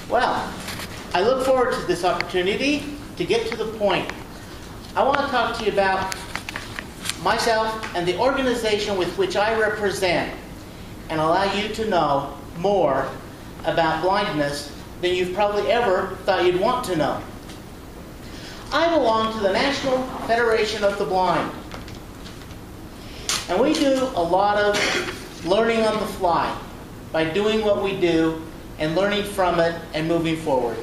Well, I look forward to this opportunity to get to the point. I want to talk to you about myself and the organization with which I represent and allow you to know more about blindness than you've probably ever thought you'd want to know. I belong to the National Federation of the Blind. And we do a lot of learning on the fly by doing what we do and learning from it and moving forward.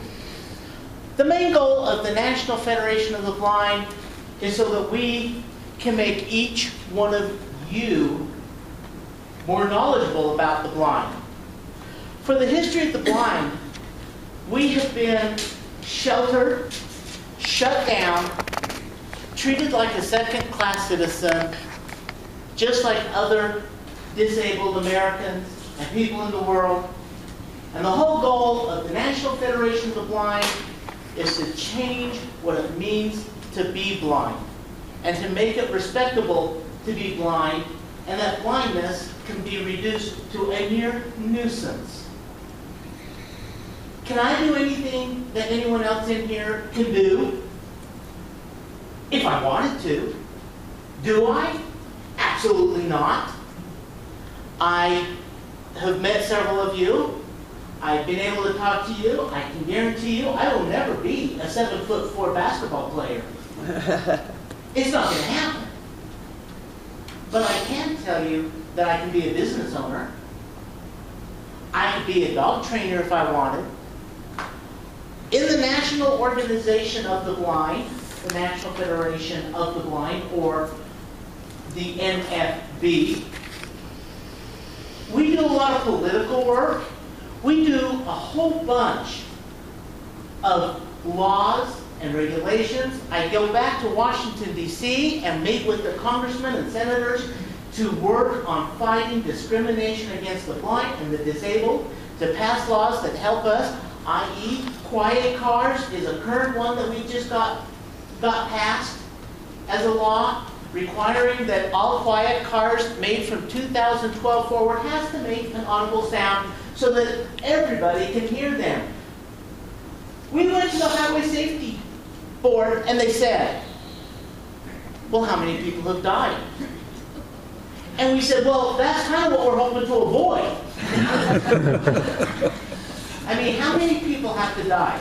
The main goal of the National Federation of the Blind is so that we can make each one of you more knowledgeable about the blind. For the history of the blind, we have been sheltered, shut down, treated like a second-class citizen, just like other disabled Americans and people in the world. And the whole goal of the National Federation of the Blind is to change what it means to be blind and to make it respectable to be blind, and that blindness can be reduced to a mere nuisance. Can I do anything that anyone else in here can do? If I wanted to. Do I? Absolutely not. I have met several of you. I've been able to talk to you. I can guarantee you I will never be a 7'4" basketball player. It's not going to happen. But I can tell you that I can be a business owner. I could be a dog trainer if I wanted. In the National Organization of the Blind, the National Federation of the Blind, or the NFB, we do a lot of political work. We do a whole bunch of laws and regulations. I go back to Washington, D.C. and meet with the congressmen and senators to work on fighting discrimination against the blind and the disabled, to pass laws that help us, i.e. quiet cars is a current one that we just got passed as a law, requiring that all quiet cars made from 2012 forward has to make an audible sound so that everybody can hear them. We went to the Highway Safety Board and they said, well, how many people have died? And we said, well, that's kind of what we're hoping to avoid. I mean, how many people have to die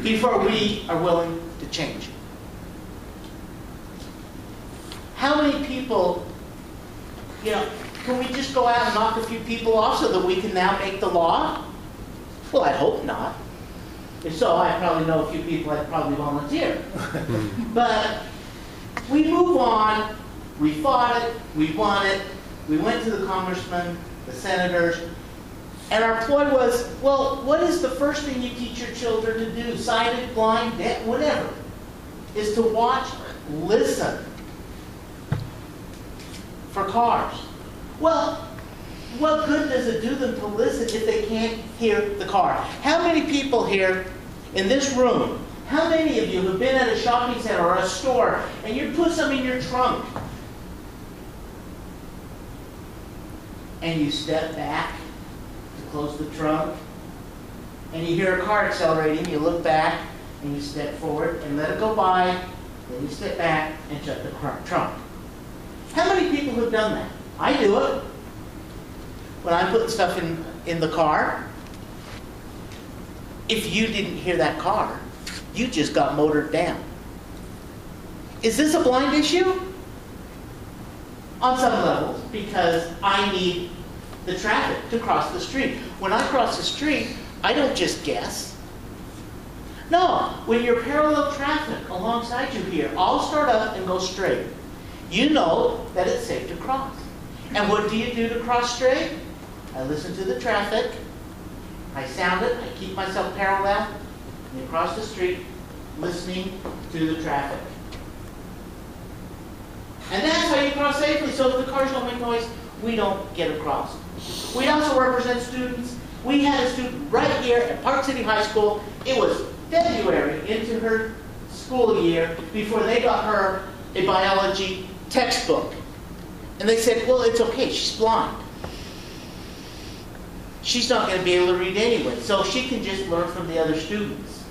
before we are willing to change? How many people, can we just go out and knock a few people off so that we can now make the law? Well, I hope not. If so, I probably know a few people I'd probably volunteer. But we move on. We fought it. We won it. We went to the congressmen, the senators, and our ploy was, well, what is the first thing you teach your children to do? Sighted, blind, deaf, whatever. Is to watch, listen for cars. Well, what good does it do them to listen if they can't hear the car? How many people here in this room, how many of you have been at a shopping center or a store and you put something in your trunk and you step back to close the trunk and you hear a car accelerating, you look back and you step forward and let it go by, then you step back and shut the trunk? How many people have done that? I do it. When I'm putting stuff in the car, if you didn't hear that car, you just got motored down. Is this a blind issue? On some levels, because I need the traffic to cross the street. When I cross the street, I don't just guess. No, when you're parallel traffic alongside you here, all start up and go straight. You know that it's safe to cross. And what do you do to cross straight? I listen to the traffic, I sound it, I keep myself parallel, and you cross the street listening to the traffic. And that's how you cross safely, so if the cars don't make noise, we don't get across. We also represent students. We had a student right here at Park City High School. It was February into her school year before they got her a biology textbook. And they said, well, it's okay, she's blind. she's not going to be able to read anyway, so she can just learn from the other students.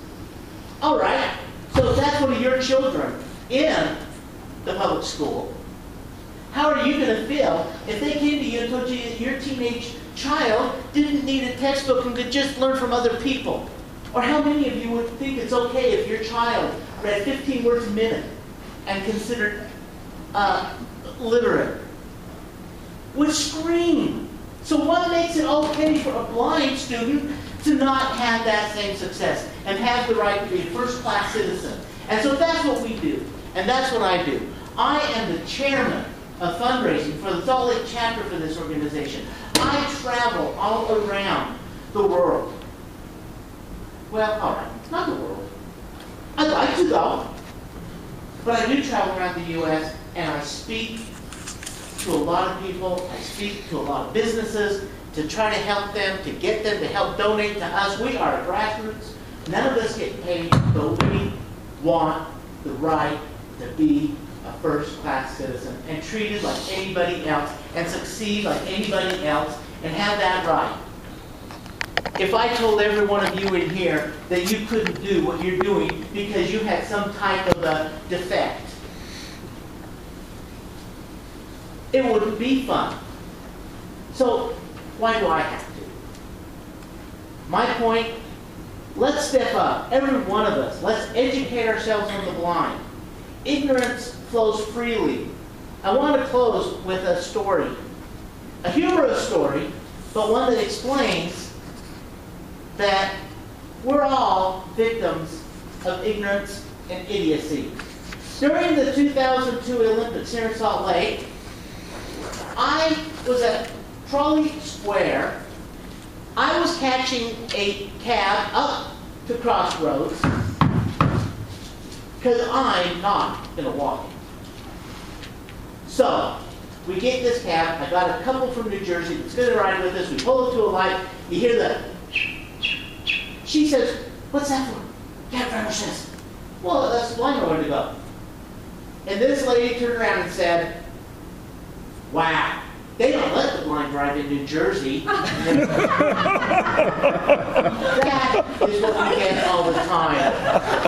All right, so if that's one of your children in the public school, how are you going to feel if they came to you and told you that your teenage child didn't need a textbook and could just learn from other people? Or how many of you would think it's okay if your child read 15 words a minute and considered literate? Would scream. So what makes it okay for a blind student to not have that same success and have the right to be a first-class citizen? And so that's what we do, and that's what I do. I am the chairman of fundraising for the Salt Lake chapter for this organization. I travel all around the world. Well, all right, not the world. I'd like to go, but I do travel around the U.S. and I speak to a lot of people. I speak to a lot of businesses to try to help them, to get them to help donate to us. We are grassroots. None of us get paid, but we want the right to be a first-class citizen and treated like anybody else and succeed like anybody else and have that right. If I told every one of you in here that you couldn't do what you're doing because you had some type of a defect, it wouldn't be fun. So why do I have to? My point, let's step up, every one of us. Let's educate ourselves on the blind. Ignorance flows freely. I want to close with a story, a humorous story, but one that explains that we're all victims of ignorance and idiocy. During the 2002 Olympics here in Salt Lake, I was at Trolley Square. I was catching a cab up to Crossroads because I'm not going to walk it. So, we get this cab. I got a couple from New Jersey that's going to ride with us. We pull up to a light. You hear the... She says, "What's that for?" Cab driver says, "Well, that's the blind road to go." And this lady turned around and said, "Wow, they don't let the blind drive in New Jersey." That is what we get all the time.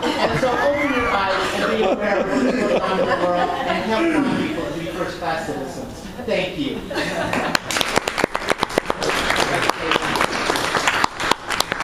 And so open your eyes and be aware of what's going on in the world and help blind people to be first-class citizens. Thank you.